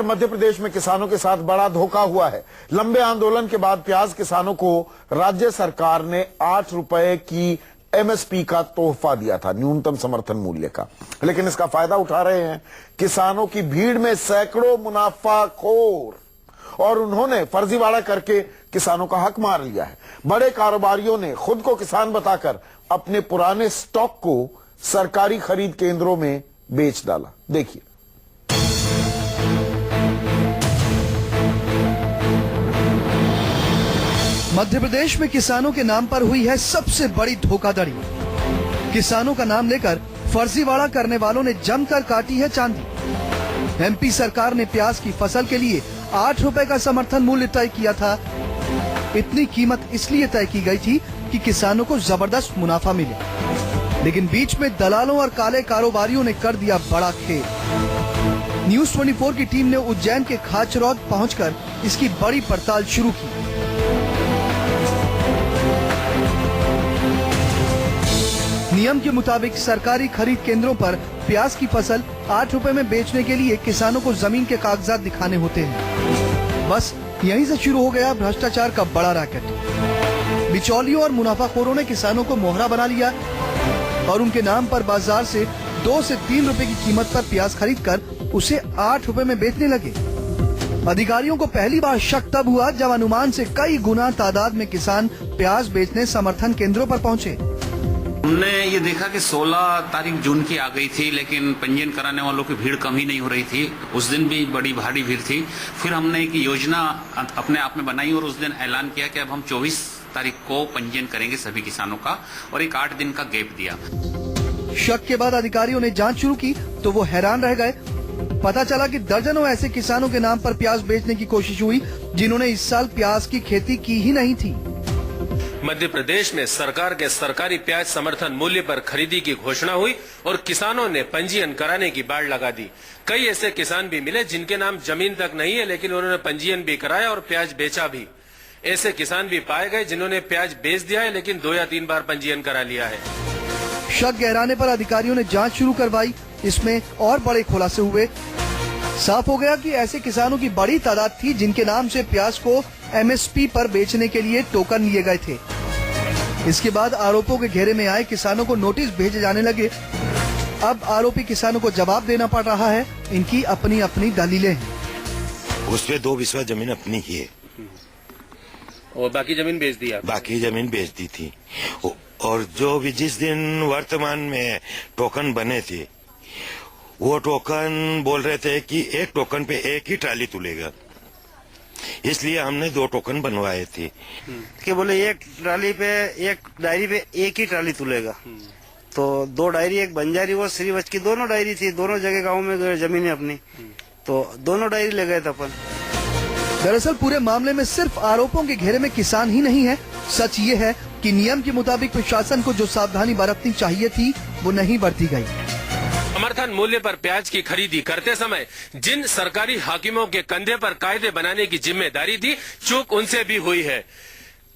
मध्य प्रदेश में किसानों के साथ बड़ा धोखा हुआ है। लंबे आंदोलन के बाद प्याज किसानों को राज्य सरकार ने 8 रुपए की एमएसपी का तोहफा दिया था, न्यूनतम समर्थन मूल्य का, लेकिन इसका फायदा उठा रहे हैं किसानों की भीड़ में सैकड़ों मुनाफाखोर, और उन्होंने फर्जीवाड़ा करके किसानों का हक मार लिया है। बड़े कारोबारियों ने खुद को किसान बताकर अपने पुराने स्टॉक को सरकारी खरीद केंद्रों में बेच डाला। देखिए। मध्य प्रदेश में किसानों के नाम पर हुई है सबसे बड़ी धोखाधड़ी। किसानों का नाम लेकर फर्जीवाड़ा करने वालों ने जमकर काटी है चांदी। एमपी सरकार ने प्याज की फसल के लिए 8 रुपए का समर्थन मूल्य तय किया था। इतनी कीमत इसलिए तय की गई थी कि किसानों को जबरदस्त मुनाफा मिले, लेकिन बीच में दलालों और काले कारोबारियों ने कर दिया बड़ा खेल। न्यूज 24 की टीम ने उज्जैन के खाचरौद पहुंचकर इसकी बड़ी पड़ताल शुरू की। नियम के मुताबिक सरकारी खरीद केंद्रों पर प्याज की फसल 8 रुपए में बेचने के लिए किसानों को जमीन के कागजात दिखाने होते हैं। बस यहीं से शुरू हो गया भ्रष्टाचार का बड़ा रैकेट। बिचौलियों और मुनाफाखोरों ने किसानों को मोहरा बना लिया और उनके नाम पर बाजार से 2 से 3 रुपए की कीमत पर प्याज खरीदकर उसे 8 रुपए में बेचने लगे। अधिकारियों को पहली बार शक तब हुआ जब अनुमान से कई गुना तादाद में किसान प्याज बेचने समर्थन केंद्रों पर पहुंचे। हमने ये देखा कि 16 तारीख जून की आ गई थी, लेकिन पंजीयन कराने वालों की भीड़ कम ही नहीं हो रही थी। उस दिन भी बड़ी भारी भीड़ थी। फिर हमने एक योजना अपने आप में बनाई और उस दिन ऐलान किया कि अब हम 24 तारीख को पंजीयन करेंगे सभी किसानों का, और एक 8 दिन का गैप दिया। शक के बाद अधिकारियों ने जांच शुरू की तो वो हैरान रह गए। पता चला कि दर्जनों ऐसे किसानों के नाम पर प्याज बेचने की कोशिश हुई जिन्होंने इस साल प्याज की खेती की ही नहीं थी। मध्य प्रदेश में सरकार के सरकारी प्याज समर्थन मूल्य पर खरीदी की घोषणा हुई और किसानों ने पंजीयन कराने की बाड़ लगा दी। कई ऐसे किसान भी मिले जिनके नाम जमीन तक नहीं है, लेकिन उन्होंने पंजीयन भी कराया और प्याज बेचा भी। ऐसे किसान भी पाए गए जिन्होंने प्याज बेच दिया है, लेकिन 2 या 3 बार पंजीयन करा लिया है। शक गहराने पर अधिकारियों ने जांच शुरू करवाई। इसमें और बड़े खुलासे हुए। साफ हो गया कि ऐसे किसानों की बड़ी तादाद थी जिनके नाम से प्याज को एमएसपी पर बेचने के लिए टोकन लिए गए थे। इसके बाद आरोपों के घेरे में आए किसानों को नोटिस भेजे जाने लगे। अब आरोपी किसानों को जवाब देना पड़ रहा है। इनकी अपनी अपनी दलीलें हैं। उसपे 2 बिस्वा जमीन अपनी ही है और बाकी जमीन बेच दिया। बाकी जमीन बेच दी थी। और जो भी जिस दिन वर्तमान में टोकन बने थे, वो टोकन बोल रहे थे कि एक टोकन पे 1 ही ट्राली तुलेगा, इसलिए हमने 2 टोकन बनवाए थे कि बोले एक ट्राली पे, एक डायरी पे 1 ही ट्राली तुलेगा। तो 2 डायरी, एक बंजारी और श्रीवच की दोनों डायरी थी। दोनों जगह गांव में जमीन है अपनी, तो दोनों डायरी ले गए थे अपन। दरअसल पूरे मामले में सिर्फ आरोपों के घेरे में किसान ही नहीं है। सच ये है कि नियम के मुताबिक प्रशासन को जो सावधानी बरतनी चाहिए थी वो नहीं बरती गई। समर्थन मूल्य पर प्याज की खरीदी करते समय जिन सरकारी हाकिमों के कंधे पर कायदे बनाने की जिम्मेदारी थी, चूक उनसे भी हुई है।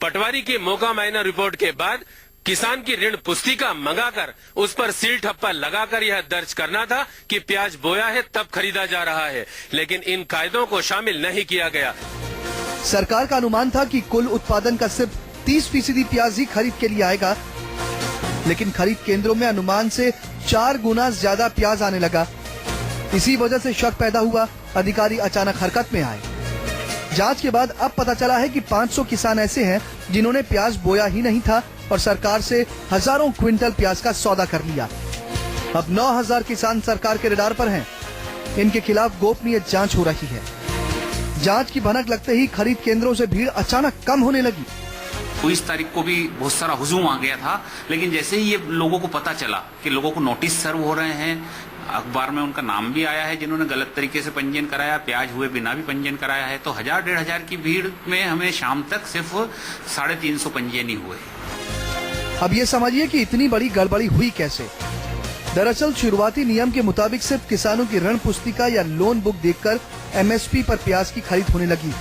पटवारी की मौका मायना रिपोर्ट के बाद किसान की ऋण पुस्तिका मंगाकर उस पर सील ठप्पा लगाकर यह दर्ज करना था कि प्याज बोया है तब खरीदा जा रहा है, लेकिन इन कायदों को शामिल नहीं किया गया। सरकार का अनुमान था कि कुल उत्पादन का सिर्फ 30% प्याज ही खरीद के लिए आएगा, लेकिन खरीद केंद्रों में अनुमान से 4 गुना ज्यादा प्याज आने लगा। इसी वजह से शक पैदा हुआ। अधिकारी अचानक हरकत में आए। जांच के बाद अब पता चला है कि 500 किसान ऐसे हैं जिन्होंने प्याज बोया ही नहीं था और सरकार से हजारों क्विंटल प्याज का सौदा कर लिया। अब 9000 किसान सरकार के रडार पर हैं। इनके खिलाफ गोपनीय जांच हो रही है। जांच की भनक लगते ही खरीद केंद्रों से भीड़ अचानक कम होने लगी। 20 तारीख को भी बहुत सारा हुजूम आ गया था, लेकिन जैसे ही ये लोगों को पता चला कि लोगों को नोटिस सर्व हो रहे हैं, अखबार में उनका नाम भी आया है जिन्होंने गलत तरीके से पंजीयन कराया, प्याज हुए बिना भी पंजीयन कराया है, तो 1000-1500 की भीड़ में हमें शाम तक सिर्फ 350 पंजीयन ही हुए। अब ये समझिए कि इतनी बड़ी गड़बड़ी हुई कैसे। दरअसल शुरुआती नियम के मुताबिक सिर्फ किसानों की ऋण पुस्तिका या लोन बुक देखकर एमएसपी पर प्याज की खरीद होने लगी।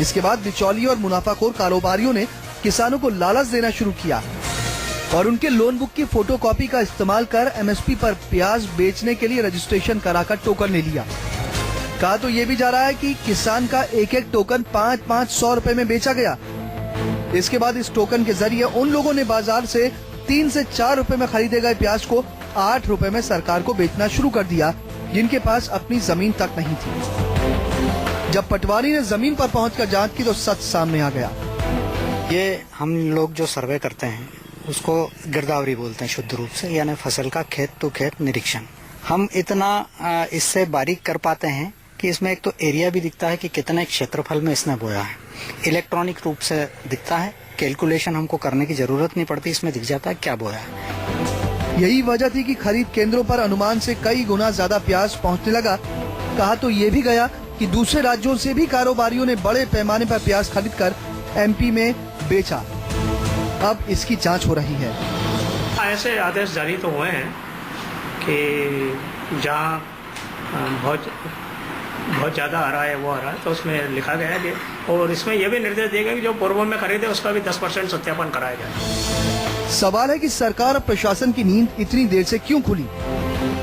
इसके बाद बिचौलियों और मुनाफाखोर कारोबारियों ने किसानों को लालच देना शुरू किया और उनके लोन बुक की फोटोकॉपी का इस्तेमाल कर एमएसपी पर प्याज बेचने के लिए रजिस्ट्रेशन कराकर टोकन ले लिया। कहा तो ये भी जा रहा है कि किसान का एक एक टोकन 500 रुपए में बेचा गया। इसके बाद इस टोकन के जरिए उन लोगों ने बाजार से 3 से 4 रुपए में खरीदे गए प्याज को 8 रुपए में सरकार को बेचना शुरू कर दिया, जिनके पास अपनी जमीन तक नहीं थी। जब पटवारी ने जमीन पर पहुंचकर जांच की तो सच सामने आ गया। ये हम लोग जो सर्वे करते हैं उसको गिरदावरी बोलते हैं शुद्ध रूप से, यानी फसल का खेत टू खेत निरीक्षण। हम इतना इससे बारीक कर पाते हैं कि इसमें एक तो एरिया भी दिखता है कि कितने क्षेत्रफल में इसने बोया है, इलेक्ट्रॉनिक रूप से दिखता है, कैलकुलेशन हमको करने की जरूरत नहीं पड़ती, इसमें दिख जाता है क्या बोया है। यही वजह थी कि खरीद केंद्रों पर अनुमान से कई गुना ज्यादा प्याज पहुंचने लगा। कहा तो ये भी गया कि दूसरे राज्यों से भी कारोबारियों ने बड़े पैमाने पर प्याज खरीदकर एमपी में बेचा। अब इसकी जांच हो रही है। ऐसे आदेश जारी तो हुए हैं कि जहाँ बहुत ज़्यादा आ रहा है वो आ रहा है, तो उसमें लिखा गया है कि, और इसमें यह भी निर्देश दिए गए कि जो पूर्व में खरीदे उसका भी 10% सत्यापन कराया जाए। सवाल है कि सरकार और प्रशासन की नींद इतनी देर से क्यों खुली?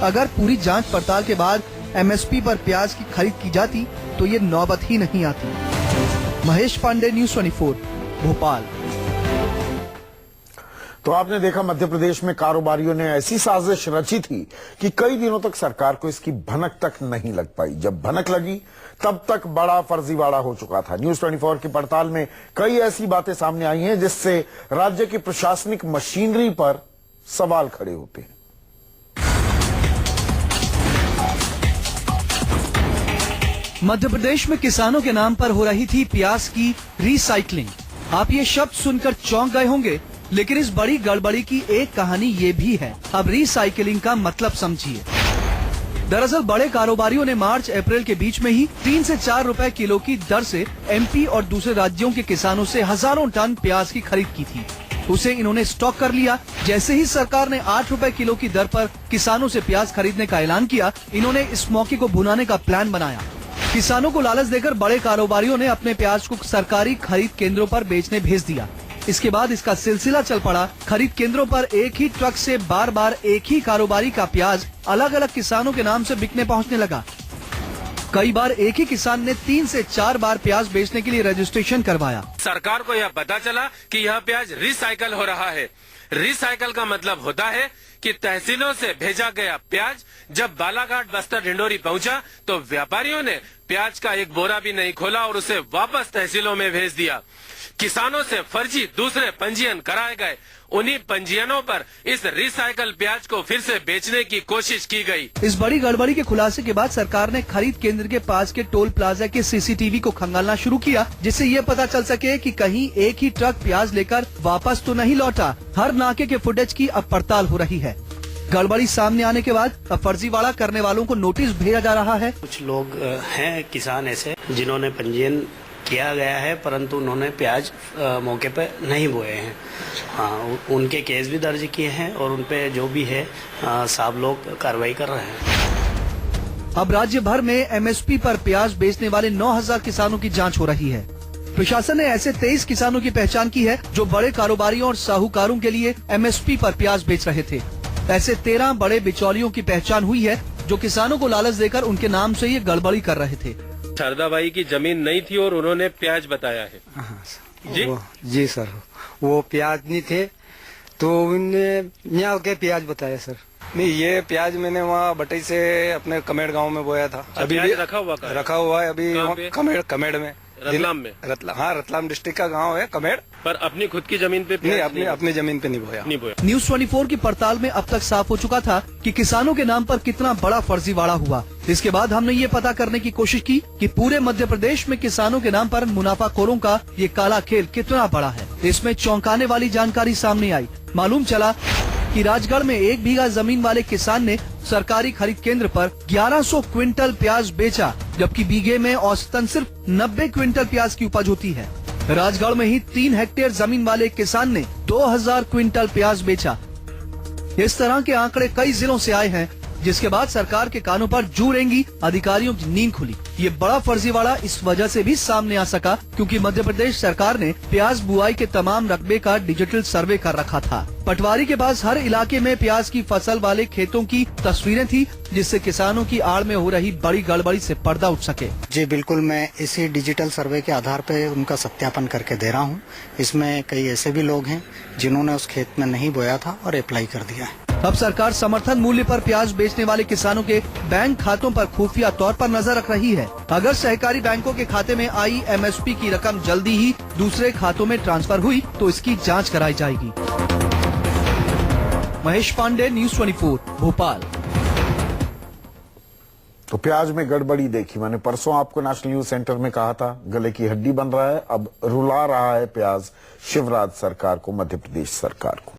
अगर पूरी जांच पड़ताल के बाद एमएसपी पर प्याज की खरीद की जाती तो ये नौबत ही नहीं आती। महेश पांडे, न्यूज़ 24, भोपाल। तो आपने देखा मध्य प्रदेश में कारोबारियों ने ऐसी साजिश रची थी कि कई दिनों तक सरकार को इसकी भनक तक नहीं लग पाई। जब भनक लगी तब तक बड़ा फर्जीवाड़ा हो चुका था। न्यूज़ 24 की पड़ताल में कई ऐसी बातें सामने आई हैं जिससे राज्य की प्रशासनिक मशीनरी पर सवाल खड़े होते हैं। मध्य प्रदेश में किसानों के नाम पर हो रही थी प्याज की रिसाइकलिंग। आप ये शब्द सुनकर चौंक गए होंगे, लेकिन इस बड़ी गड़बड़ी की एक कहानी ये भी है। अब रिसाइकलिंग का मतलब समझिए। दरअसल बड़े कारोबारियों ने मार्च अप्रैल के बीच में ही 3 से 4 रुपए किलो की दर से एमपी और दूसरे राज्यों के किसानों से हजारों टन प्याज की खरीद की थी। उसे इन्होंने स्टॉक कर लिया। जैसे ही सरकार ने 8 रुपए किलो की दर पर किसानों से प्याज खरीदने का ऐलान किया, इन्होंने इस मौके को भुनाने का प्लान बनाया। किसानों को लालच देकर बड़े कारोबारियों ने अपने प्याज को सरकारी खरीद केंद्रों पर बेचने भेज दिया। इसके बाद इसका सिलसिला चल पड़ा। खरीद केंद्रों पर एक ही ट्रक से बार बार एक ही कारोबारी का प्याज अलग अलग किसानों के नाम से बिकने पहुंचने लगा। कई बार एक ही किसान ने 3 से 4 बार प्याज बेचने के लिए रजिस्ट्रेशन करवाया। सरकार को यह पता चला कि यह प्याज रिसाइकल हो रहा है। रिसाइकल का मतलब होता है कि तहसीलों से भेजा गया प्याज जब बालाघाट, बस्तर, ढिंडोरी पहुंचा तो व्यापारियों ने प्याज का एक बोरा भी नहीं खोला और उसे वापस तहसीलों में भेज दिया। किसानों से फर्जी दूसरे पंजीयन कराए गए। उन्हीं पंजीयनों पर इस रिसाइकल प्याज को फिर से बेचने की कोशिश की गई। इस बड़ी गड़बड़ी के खुलासे के बाद सरकार ने खरीद केंद्र के पास के टोल प्लाजा के सीसीटीवी को खंगालना शुरू किया, जिससे ये पता चल सके कि कहीं एक ही ट्रक प्याज लेकर वापस तो नहीं लौटा। हर नाके के फुटेज की अब पड़ताल हो रही है। गड़बड़ी सामने आने के बाद अब फर्जीवाड़ा करने वालों को नोटिस भेजा जा रहा है। कुछ लोग हैं किसान ऐसे जिन्होंने पंजीयन किया गया है, परंतु उन्होंने प्याज मौके पे नहीं बोए हैं। हाँ, उनके केस भी दर्ज किए हैं और उनपे जो भी है सब लोग कार्रवाई कर रहे हैं। अब राज्य भर में एमएसपी पर प्याज बेचने वाले 9000 किसानों की जांच हो रही है। प्रशासन ने ऐसे 23 किसानों की पहचान की है जो बड़े कारोबारियों और साहूकारों के लिए एमएसपी पर प्याज बेच रहे थे। ऐसे 13 बड़े बिचौलियों की पहचान हुई है जो किसानों को लालच देकर उनके नाम से ये गड़बड़ी कर रहे थे। शारदाबाई की जमीन नहीं थी और उन्होंने प्याज बताया है। जी सर, वो प्याज नहीं थे तो उन्हें यहाँ के प्याज बताया सर। नहीं, ये प्याज मैंने वहाँ बटई से अपने कमेड़ गांव में बोया था। अभी भी रखा हुआ है अभी कमेड़ में, रतलाम में। हाँ, रतलाम डिस्ट्रिक्ट का गांव है कमेड़। पर अपनी खुद की जमीन पे नहीं, अपनी जमीन पे नहीं बोया। न्यूज़ 24 की पड़ताल में अब तक साफ हो चुका था कि किसानों के नाम पर कितना बड़ा फर्जीवाड़ा हुआ। इसके बाद हमने ये पता करने की कोशिश की कि पूरे मध्य प्रदेश में किसानों के नाम पर मुनाफाखोरों का ये काला खेल कितना बड़ा है। इसमें चौंकाने वाली जानकारी सामने आई। मालूम चला कि राजगढ़ में 1 बीघा जमीन वाले किसान ने सरकारी खरीद केंद्र पर 1100 क्विंटल प्याज बेचा, जबकि बीघे में औसतन सिर्फ 90 क्विंटल प्याज की उपज होती है। राजगढ़ में ही 3 हेक्टेयर जमीन वाले किसान ने 2000 क्विंटल प्याज बेचा। इस तरह के आंकड़े कई जिलों से आए हैं, जिसके बाद सरकार के कानों पर जू रेंगी अधिकारियों की नींद खुली। ये बड़ा फर्जीवाड़ा इस वजह से भी सामने आ सका क्योंकि मध्य प्रदेश सरकार ने प्याज बुआई के तमाम रकबे का डिजिटल सर्वे कर रखा था। पटवारी के पास हर इलाके में प्याज की फसल वाले खेतों की तस्वीरें थी, जिससे किसानों की आड़ में हो रही बड़ी गड़बड़ी से पर्दा उठ सके। जी बिल्कुल, मैं इसी डिजिटल सर्वे के आधार पे उनका सत्यापन करके दे रहा हूँ। इसमें कई ऐसे भी लोग हैं जिन्होंने उस खेत में नहीं बोया था और अप्लाई कर दिया है। अब सरकार समर्थन मूल्य पर प्याज बेचने वाले किसानों के बैंक खातों पर खुफिया तौर पर नजर रख रही है। अगर सहकारी बैंकों के खाते में आई MSP की रकम जल्दी ही दूसरे खातों में ट्रांसफर हुई तो इसकी जांच कराई जाएगी। महेश पांडे, न्यूज़ 24, भोपाल। तो प्याज में गड़बड़ी देखी मैंने परसों आपको नेशनल न्यूज सेंटर में कहा था, गले की हड्डी बन रहा है। अब रुला रहा है प्याज शिवराज सरकार को, मध्य प्रदेश सरकार को।